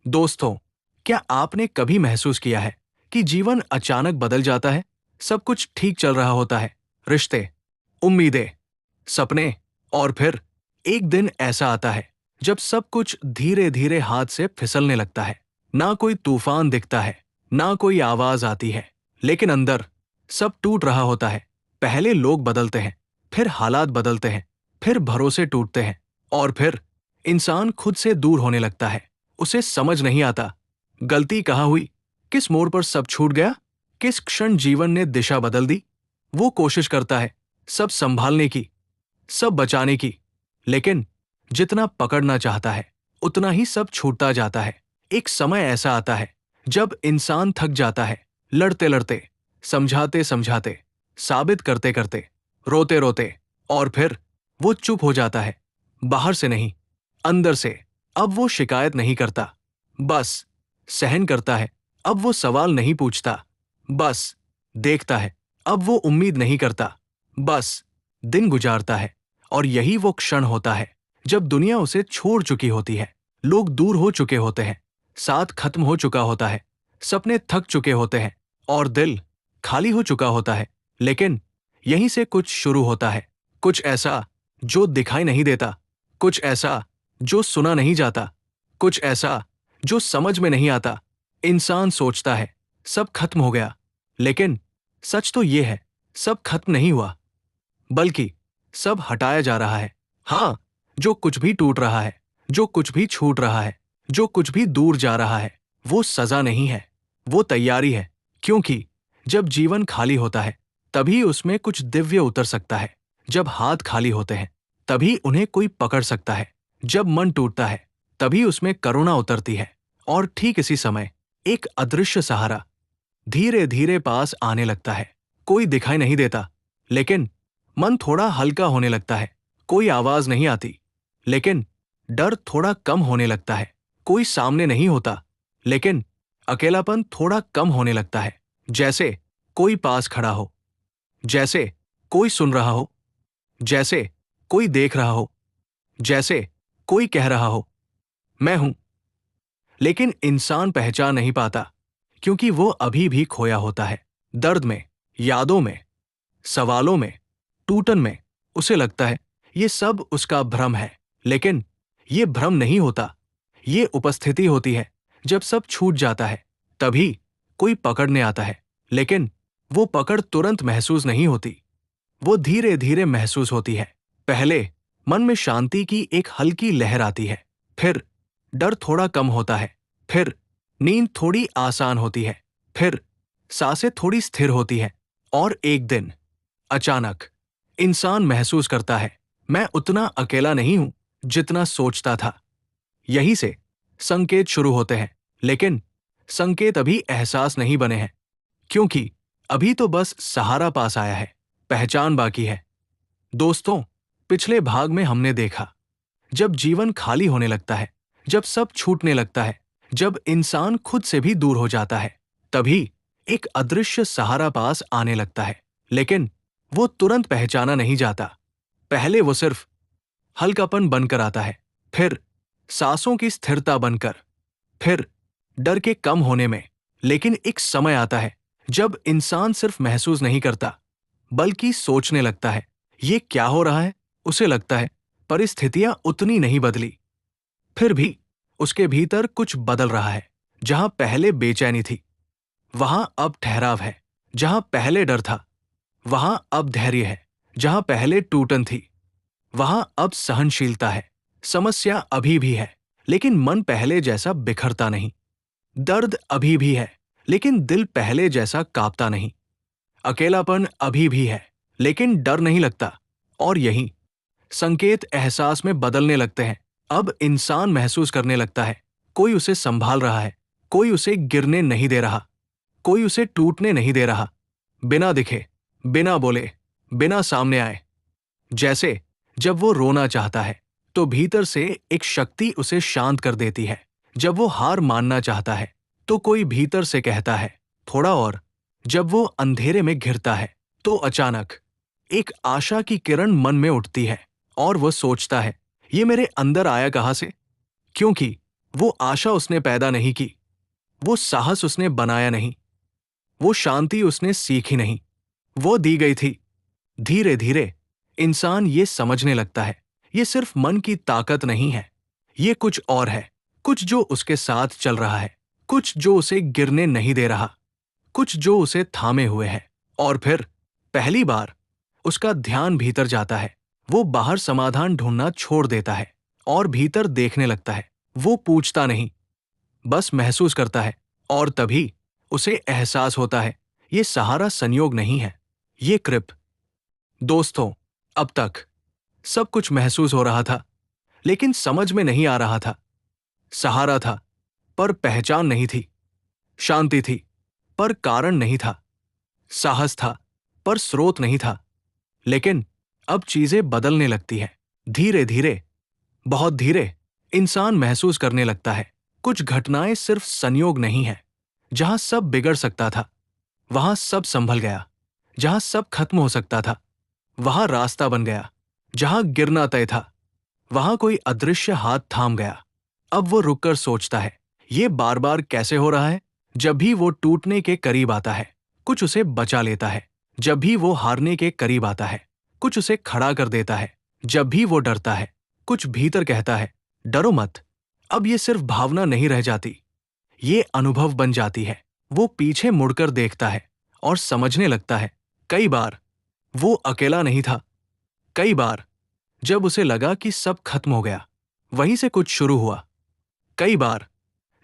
दोस्तों, क्या आपने कभी महसूस किया है कि जीवन अचानक बदल जाता है? सब कुछ ठीक चल रहा होता है, रिश्ते, उम्मीदें, सपने, और फिर एक दिन ऐसा आता है जब सब कुछ धीरे धीरे हाथ से फिसलने लगता है। ना कोई तूफान दिखता है, ना कोई आवाज आती है, लेकिन अंदर सब टूट रहा होता है। पहले लोग बदलते हैं, फिर हालात बदलते हैं, फिर भरोसे टूटते हैं, और फिर इंसान खुद से दूर होने लगता है। उसे समझ नहीं आता गलती कहाँ हुई, किस मोड़ पर सब छूट गया, किस क्षण जीवन ने दिशा बदल दी। वो कोशिश करता है सब संभालने की, सब बचाने की, लेकिन जितना पकड़ना चाहता है उतना ही सब छूटता जाता है। एक समय ऐसा आता है जब इंसान थक जाता है, लड़ते लड़ते, समझाते समझाते, साबित करते करते, रोते रोते, और फिर वो चुप हो जाता है। बाहर से नहीं, अंदर से। अब वो शिकायत नहीं करता, बस सहन करता है। अब वो सवाल नहीं पूछता, बस देखता है। अब वो उम्मीद नहीं करता, बस दिन गुजारता है। और यही वो क्षण होता है जब दुनिया उसे छोड़ चुकी होती है। लोग दूर हो चुके होते हैं, साथ खत्म हो चुका होता है, सपने थक चुके होते हैं, और दिल खाली हो चुका होता है। लेकिन यहीं से कुछ शुरू होता है, कुछ ऐसा जो दिखाई नहीं देता, कुछ ऐसा जो सुना नहीं जाता, कुछ ऐसा जो समझ में नहीं आता। इंसान सोचता है सब खत्म हो गया, लेकिन सच तो ये है सब खत्म नहीं हुआ, बल्कि सब हटाया जा रहा है। हाँ, जो कुछ भी टूट रहा है, जो कुछ भी छूट रहा है, जो कुछ भी दूर जा रहा है, वो सजा नहीं है, वो तैयारी है। क्योंकि जब जीवन खाली होता है तभी उसमें कुछ दिव्य उतर सकता है। जब हाथ खाली होते हैं तभी उन्हें कोई पकड़ सकता है। जब मन टूटता है तभी उसमें करुणा उतरती है। और ठीक इसी समय एक अदृश्य सहारा धीरे धीरे पास आने लगता है। कोई दिखाई नहीं देता, लेकिन मन थोड़ा हल्का होने लगता है। कोई आवाज नहीं आती, लेकिन डर थोड़ा कम होने लगता है। कोई सामने नहीं होता, लेकिन अकेलापन थोड़ा कम होने लगता है। जैसे कोई पास खड़ा हो, जैसे कोई सुन रहा हो, जैसे कोई देख रहा हो, जैसे कोई कह रहा हो, मैं हूं। लेकिन इंसान पहचान नहीं पाता, क्योंकि वो अभी भी खोया होता है। दर्द में, यादों में, सवालों में, टूटन में। उसे लगता है ये सब उसका भ्रम है, लेकिन ये भ्रम नहीं होता। ये उपस्थिति होती है। जब सब छूट जाता है तभी कोई पकड़ने आता है, लेकिन वो पकड़ तुरंत महसूस नहीं होती, वो धीरे धीरे महसूस होती है। पहले मन में शांति की एक हल्की लहर आती है, फिर डर थोड़ा कम होता है, फिर नींद थोड़ी आसान होती है, फिर सांसें थोड़ी स्थिर होती है। और एक दिन अचानक इंसान महसूस करता है, मैं उतना अकेला नहीं हूं जितना सोचता था। यहीं से संकेत शुरू होते हैं, लेकिन संकेत अभी एहसास नहीं बने हैं, क्योंकि अभी तो बस सहारा पास आया है, पहचान बाकी है। दोस्तों, पिछले भाग में हमने देखा, जब जीवन खाली होने लगता है, जब सब छूटने लगता है, जब इंसान खुद से भी दूर हो जाता है, तभी एक अदृश्य सहारा पास आने लगता है। लेकिन वो तुरंत पहचाना नहीं जाता। पहले वो सिर्फ हल्कापन बनकर आता है, फिर सांसों की स्थिरता बनकर, फिर डर के कम होने में। लेकिन एक समय आता है जब इंसान सिर्फ महसूस नहीं करता, बल्कि सोचने लगता है, ये क्या हो रहा है। उसे लगता है परिस्थितियां उतनी नहीं बदली, फिर भी उसके भीतर कुछ बदल रहा है। जहां पहले बेचैनी थी, वहां अब ठहराव है। जहां पहले डर था, वहां अब धैर्य है। जहां पहले टूटन थी, वहां अब सहनशीलता है। समस्या अभी भी है, लेकिन मन पहले जैसा बिखरता नहीं। दर्द अभी भी है, लेकिन दिल पहले जैसा कांपता नहीं। अकेलापन अभी भी है, लेकिन डर नहीं लगता। और यही संकेत एहसास में बदलने लगते हैं। अब इंसान महसूस करने लगता है, कोई उसे संभाल रहा है, कोई उसे गिरने नहीं दे रहा, कोई उसे टूटने नहीं दे रहा। बिना दिखे, बिना बोले, बिना सामने आए। जैसे जब वो रोना चाहता है तो भीतर से एक शक्ति उसे शांत कर देती है। जब वो हार मानना चाहता है तो कोई भीतर से कहता है, थोड़ा और। जब वो अंधेरे में घिरता है तो अचानक एक आशा की किरण मन में उठती है, और वो सोचता है, ये मेरे अंदर आया कहां से? क्योंकि वो आशा उसने पैदा नहीं की, वो साहस उसने बनाया नहीं, वो शांति उसने सीखी नहीं, वो दी गई थी। धीरे धीरे इंसान ये समझने लगता है, ये सिर्फ मन की ताकत नहीं है, ये कुछ और है। कुछ जो उसके साथ चल रहा है, कुछ जो उसे गिरने नहीं दे रहा, कुछ जो उसे थामे हुए है। और फिर पहली बार उसका ध्यान भीतर जाता है। वो बाहर समाधान ढूंढना छोड़ देता है और भीतर देखने लगता है। वो पूछता नहीं, बस महसूस करता है। और तभी उसे एहसास होता है, ये सहारा संयोग नहीं है, ये कृप। दोस्तों, अब तक सब कुछ महसूस हो रहा था, लेकिन समझ में नहीं आ रहा था। सहारा था, पर पहचान नहीं थी। शांति थी, पर कारण नहीं था। साहस था, पर स्रोत नहीं था। लेकिन अब चीजें बदलने लगती हैं। धीरे धीरे, बहुत धीरे, इंसान महसूस करने लगता है, कुछ घटनाएं सिर्फ संयोग नहीं है। जहां सब बिगड़ सकता था, वहां सब संभल गया। जहां सब खत्म हो सकता था, वहां रास्ता बन गया। जहां गिरना तय था, वहां कोई अदृश्य हाथ थाम गया। अब वो रुककर सोचता है, ये बार बार कैसे हो रहा है? जब भी वो टूटने के करीब आता है, कुछ उसे बचा लेता है। जब भी वो हारने के करीब आता है, कुछ उसे खड़ा कर देता है। जब भी वो डरता है, कुछ भीतर कहता है, डरो मत। अब ये सिर्फ भावना नहीं रह जाती, ये अनुभव बन जाती है। वो पीछे मुड़कर देखता है और समझने लगता है, कई बार वो अकेला नहीं था। कई बार जब उसे लगा कि सब खत्म हो गया, वहीं से कुछ शुरू हुआ। कई बार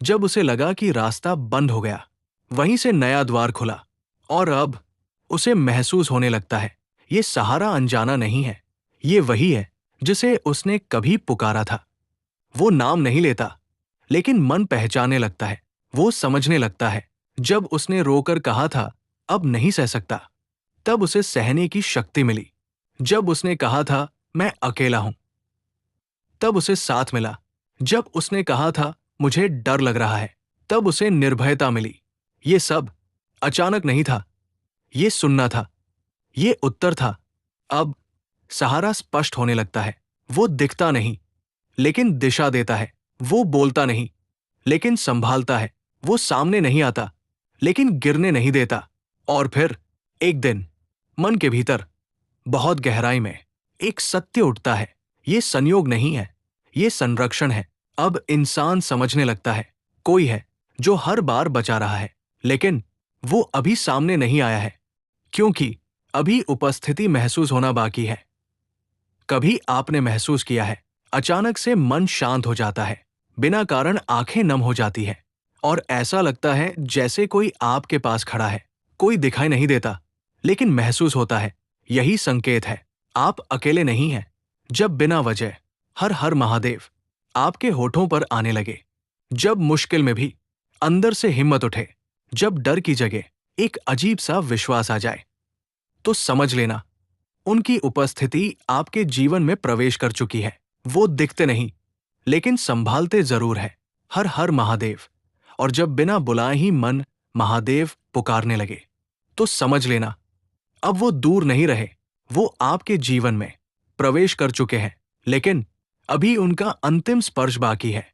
जब उसे लगा कि रास्ता बंद हो गया, वहीं से नया द्वार खुला। और अब उसे महसूस होने लगता है, ये सहारा अनजाना नहीं है, ये वही है जिसे उसने कभी पुकारा था। वो नाम नहीं लेता, लेकिन मन पहचानने लगता है। वो समझने लगता है, जब उसने रोकर कहा था, अब नहीं सह सकता, तब उसे सहने की शक्ति मिली। जब उसने कहा था, मैं अकेला हूं, तब उसे साथ मिला। जब उसने कहा था, मुझे डर लग रहा है, तब उसे निर्भयता मिली। ये सब अचानक नहीं था, ये सुनना था, ये उत्तर था। अब सहारा स्पष्ट होने लगता है। वो दिखता नहीं, लेकिन दिशा देता है। वो बोलता नहीं, लेकिन संभालता है। वो सामने नहीं आता, लेकिन गिरने नहीं देता। और फिर एक दिन मन के भीतर, बहुत गहराई में, एक सत्य उठता है। ये संयोग नहीं है, ये संरक्षण है। अब इंसान समझने लगता है, कोई है जो हर बार बचा रहा है, लेकिन वो अभी सामने नहीं आया है, क्योंकि अभी उपस्थिति महसूस होना बाकी है। कभी आपने महसूस किया है, अचानक से मन शांत हो जाता है, बिना कारण आंखें नम हो जाती है, और ऐसा लगता है जैसे कोई आपके पास खड़ा है। कोई दिखाई नहीं देता, लेकिन महसूस होता है। यही संकेत है, आप अकेले नहीं हैं। जब बिना वजह हर हर महादेव आपके होठों पर आने लगे, जब मुश्किल में भी अंदर से हिम्मत उठे, जब डर की जगह एक अजीब सा विश्वास आ जाए, तो समझ लेना, उनकी उपस्थिति आपके जीवन में प्रवेश कर चुकी है। वो दिखते नहीं, लेकिन संभालते जरूर है। हर हर महादेव। और जब बिना बुलाए ही मन महादेव पुकारने लगे, तो समझ लेना, अब वो दूर नहीं रहे। वो आपके जीवन में प्रवेश कर चुके हैं, लेकिन अभी उनका अंतिम स्पर्श बाकी है।